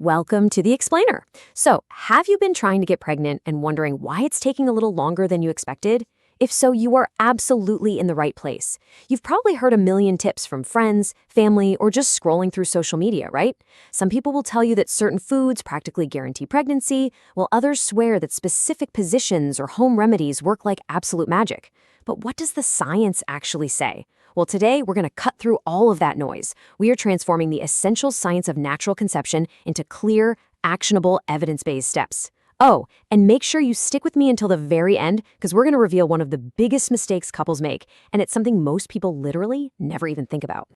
Welcome to the Explainer. So, have you been trying to get pregnant and wondering why it's taking a little longer than you expected? If so, you are absolutely in the right place. You've probably heard a million tips from friends, family, or just scrolling through social media, right? Some people will tell you that certain foods practically guarantee pregnancy, while others swear that specific positions or home remedies work like absolute magic. But what does the science actually say? Well, today we're going to cut through all of that noise. We are transforming the essential science of natural conception into clear, actionable, evidence-based steps. Oh, and make sure you stick with me until the very end, because we're going to reveal one of the biggest mistakes couples make, and it's something most people literally never even think about.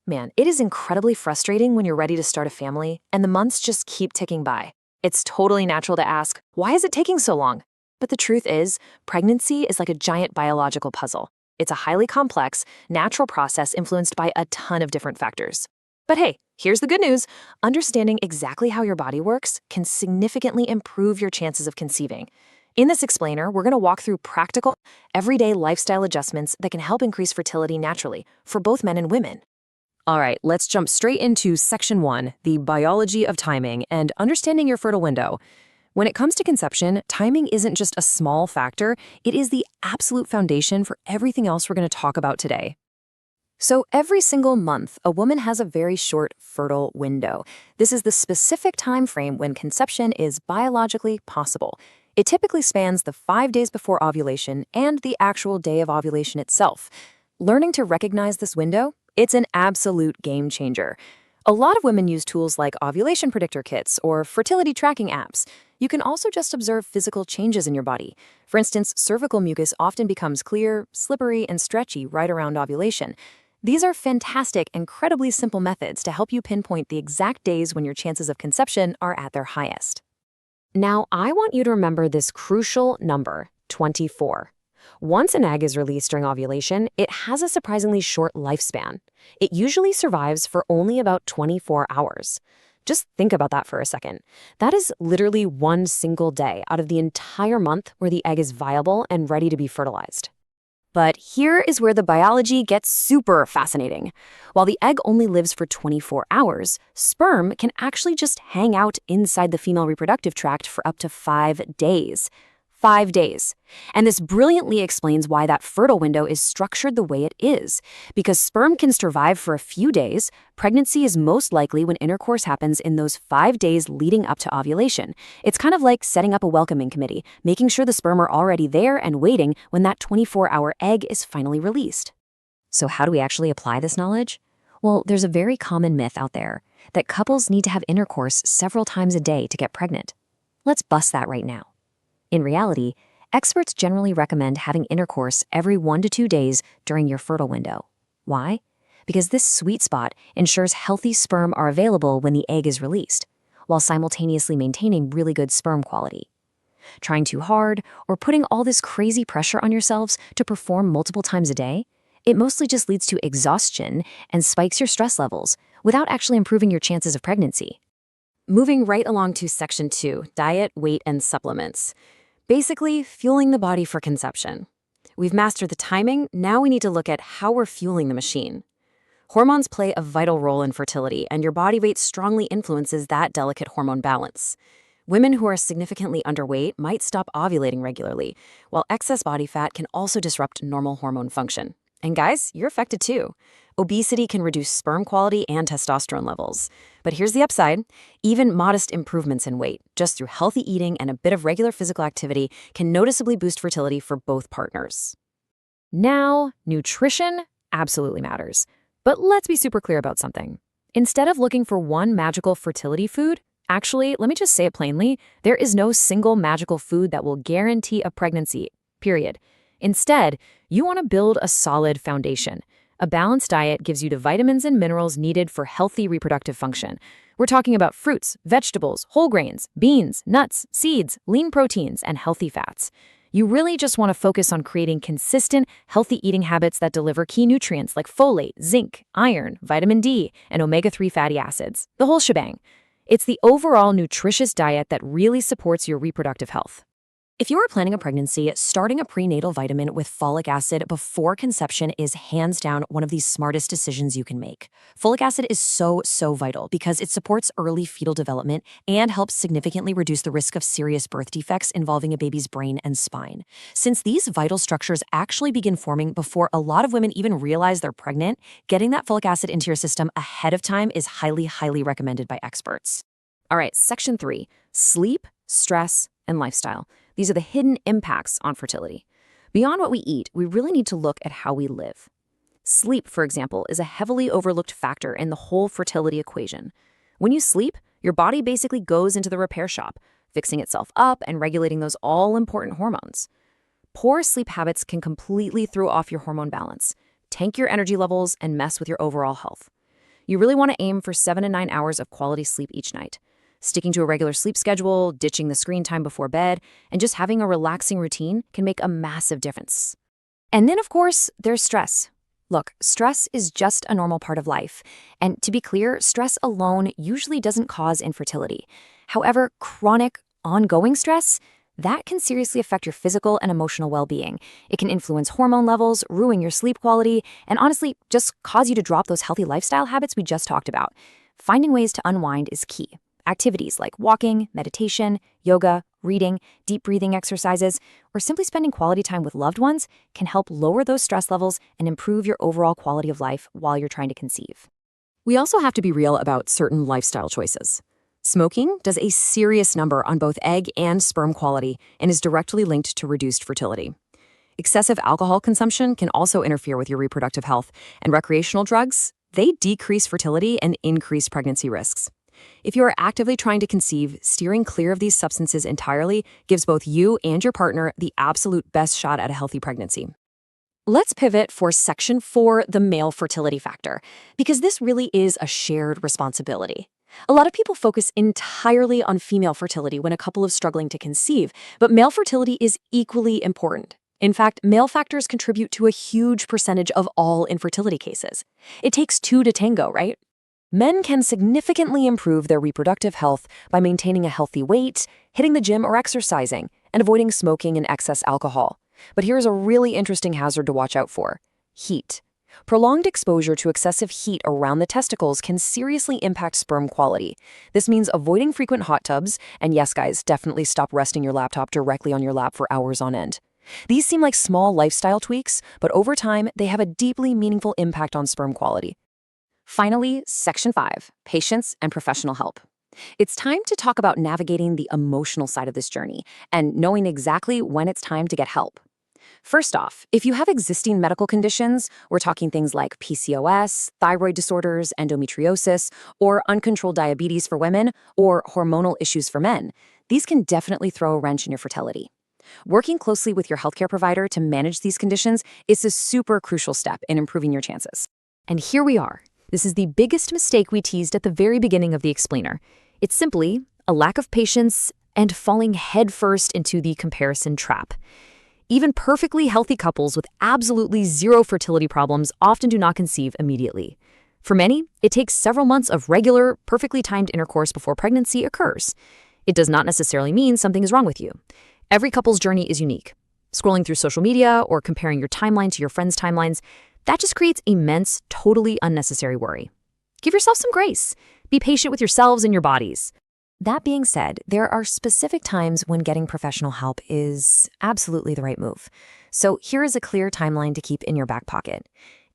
Man, it is incredibly frustrating when you're ready to start a family, and the months just keep ticking by. It's totally natural to ask, why is it taking so long? But the truth is, pregnancy is like a giant biological puzzle. It's a highly complex, natural process influenced by a ton of different factors. But hey, here's the good news. Understanding exactly how your body works can significantly improve your chances of conceiving. In this explainer, we're going to walk through practical, everyday lifestyle adjustments that can help increase fertility naturally for both men and women. All right, let's jump straight into Section 1, the biology of timing and understanding your fertile window. When it comes to conception, timing isn't just a small factor, it is the absolute foundation for everything else we're going to talk about today. So every single month, a woman has a very short fertile window. This is the specific time frame when conception is biologically possible. It typically spans the 5 days before ovulation and the actual day of ovulation itself. Learning to recognize this window, it's an absolute game changer. A lot of women use tools like ovulation predictor kits or fertility tracking apps. You can also just observe physical changes in your body. For instance, cervical mucus often becomes clear, slippery, and stretchy right around ovulation. These are fantastic, incredibly simple methods to help you pinpoint the exact days when your chances of conception are at their highest. Now, I want you to remember this crucial number, 24. Once an egg is released during ovulation, it has a surprisingly short lifespan. It usually survives for only about 24 hours. Just think about that for a second. That is literally one single day out of the entire month where the egg is viable and ready to be fertilized. But here is where the biology gets super fascinating. While the egg only lives for 24 hours, sperm can actually just hang out inside the female reproductive tract for up to 5 days. 5 days. And this brilliantly explains why that fertile window is structured the way it is. Because sperm can survive for a few days, pregnancy is most likely when intercourse happens in those 5 days leading up to ovulation. It's kind of like setting up a welcoming committee, making sure the sperm are already there and waiting when that 24-hour egg is finally released. So how do we actually apply this knowledge? Well, there's a very common myth out there that couples need to have intercourse several times a day to get pregnant. Let's bust that right now. In reality, experts generally recommend having intercourse every 1 to 2 days during your fertile window. Why? Because this sweet spot ensures healthy sperm are available when the egg is released, while simultaneously maintaining really good sperm quality. Trying too hard or putting all this crazy pressure on yourselves to perform multiple times a day, it mostly just leads to exhaustion and spikes your stress levels without actually improving your chances of pregnancy. Moving right along to Section 2, diet, weight, and supplements. Basically, fueling the body for conception. We've mastered the timing, now we need to look at how we're fueling the machine. Hormones play a vital role in fertility, and your body weight strongly influences that delicate hormone balance. Women who are significantly underweight might stop ovulating regularly, while excess body fat can also disrupt normal hormone function. And guys, you're affected too. Obesity can reduce sperm quality and testosterone levels. But here's the upside. Even modest improvements in weight, just through healthy eating and a bit of regular physical activity, can noticeably boost fertility for both partners. Now, nutrition absolutely matters. But let's be super clear about something. Instead of looking for one magical fertility food, actually, let me just say it plainly, there is no single magical food that will guarantee a pregnancy, period. Instead, you want to build a solid foundation. A balanced diet gives you the vitamins and minerals needed for healthy reproductive function. We're talking about fruits, vegetables, whole grains, beans, nuts, seeds, lean proteins, and healthy fats. You really just want to focus on creating consistent, healthy eating habits that deliver key nutrients like folate, zinc, iron, vitamin D, and omega-3 fatty acids, the whole shebang. It's the overall nutritious diet that really supports your reproductive health. If you are planning a pregnancy, starting a prenatal vitamin with folic acid before conception is hands down one of the smartest decisions you can make. Folic acid is so vital because it supports early fetal development and helps significantly reduce the risk of serious birth defects involving a baby's brain and spine. Since these vital structures actually begin forming before a lot of women even realize they're pregnant, getting that folic acid into your system ahead of time is highly recommended by experts. All right, section 3, sleep, stress, and lifestyle. These are the hidden impacts on fertility. Beyond what we eat, we really need to look at how we live. Sleep, for example, is a heavily overlooked factor in the whole fertility equation. When you sleep, your body basically goes into the repair shop, fixing itself up and regulating those all-important hormones. Poor sleep habits can completely throw off your hormone balance, tank your energy levels, and mess with your overall health. You really want to aim for 7 to 9 hours of quality sleep each night. Sticking to a regular sleep schedule, ditching the screen time before bed, and just having a relaxing routine can make a massive difference. And then, of course, there's stress. Look, stress is just a normal part of life. And to be clear, stress alone usually doesn't cause infertility. However, chronic, ongoing stress, that can seriously affect your physical and emotional well-being. It can influence hormone levels, ruin your sleep quality, and honestly, just cause you to drop those healthy lifestyle habits we just talked about. Finding ways to unwind is key. Activities like walking, meditation, yoga, reading, deep breathing exercises, or simply spending quality time with loved ones can help lower those stress levels and improve your overall quality of life while you're trying to conceive. We also have to be real about certain lifestyle choices. Smoking does a serious number on both egg and sperm quality and is directly linked to reduced fertility. Excessive alcohol consumption can also interfere with your reproductive health, and recreational drugs, they decrease fertility and increase pregnancy risks. If you are actively trying to conceive, steering clear of these substances entirely gives both you and your partner the absolute best shot at a healthy pregnancy. Let's pivot for section 4, the male fertility factor, because this really is a shared responsibility. A lot of people focus entirely on female fertility when a couple is struggling to conceive, but male fertility is equally important. In fact, male factors contribute to a huge percentage of all infertility cases. It takes two to tango, right? Men can significantly improve their reproductive health by maintaining a healthy weight, hitting the gym or exercising, and avoiding smoking and excess alcohol. But here's a really interesting hazard to watch out for: heat. Prolonged exposure to excessive heat around the testicles can seriously impact sperm quality. This means avoiding frequent hot tubs, and yes, guys, definitely stop resting your laptop directly on your lap for hours on end. These seem like small lifestyle tweaks, but over time, they have a deeply meaningful impact on sperm quality. Finally, section 5, patience and professional help. It's time to talk about navigating the emotional side of this journey and knowing exactly when it's time to get help. First off, if you have existing medical conditions, we're talking things like PCOS, thyroid disorders, endometriosis, or uncontrolled diabetes for women, or hormonal issues for men, these can definitely throw a wrench in your fertility. Working closely with your healthcare provider to manage these conditions is a super crucial step in improving your chances. And here we are. This is the biggest mistake we teased at the very beginning of the explainer. It's simply a lack of patience and falling headfirst into the comparison trap. Even perfectly healthy couples with absolutely zero fertility problems often do not conceive immediately. For many, it takes several months of regular, perfectly timed intercourse before pregnancy occurs. It does not necessarily mean something is wrong with you. Every couple's journey is unique. Scrolling through social media or comparing your timeline to your friends' timelines, that just creates immense, totally unnecessary worry. Give yourself some grace. Be patient with yourselves and your bodies. That being said, there are specific times when getting professional help is absolutely the right move. So here is a clear timeline to keep in your back pocket.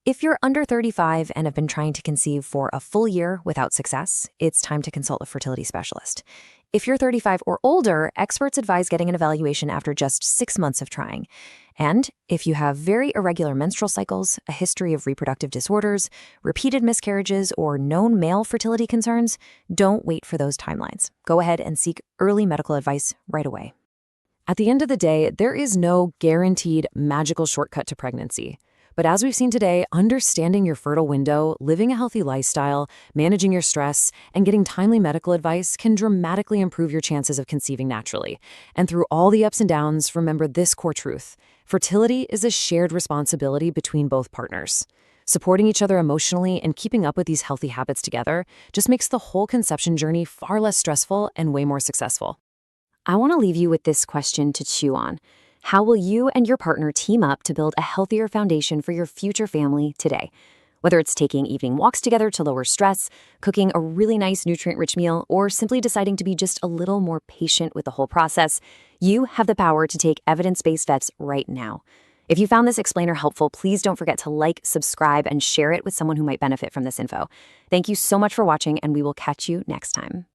If you're under 35 and have been trying to conceive for a full year without success, it's time to consult a fertility specialist. If you're 35 or older, experts advise getting an evaluation after just 6 months of trying. And if you have very irregular menstrual cycles, a history of reproductive disorders, repeated miscarriages, or known male fertility concerns, don't wait for those timelines. Go ahead and seek early medical advice right away. At the end of the day, there is no guaranteed magical shortcut to pregnancy. But as we've seen today, understanding your fertile window, living a healthy lifestyle, managing your stress, and getting timely medical advice can dramatically improve your chances of conceiving naturally. And through all the ups and downs, remember this core truth: fertility is a shared responsibility between both partners. Supporting each other emotionally and keeping up with these healthy habits together just makes the whole conception journey far less stressful and way more successful. I want to leave you with this question to chew on. How will you and your partner team up to build a healthier foundation for your future family today? Whether it's taking evening walks together to lower stress, cooking a really nice nutrient-rich meal, or simply deciding to be just a little more patient with the whole process, you have the power to take evidence-based steps right now. If you found this explainer helpful, please don't forget to like, subscribe, and share it with someone who might benefit from this info. Thank you so much for watching, and we will catch you next time.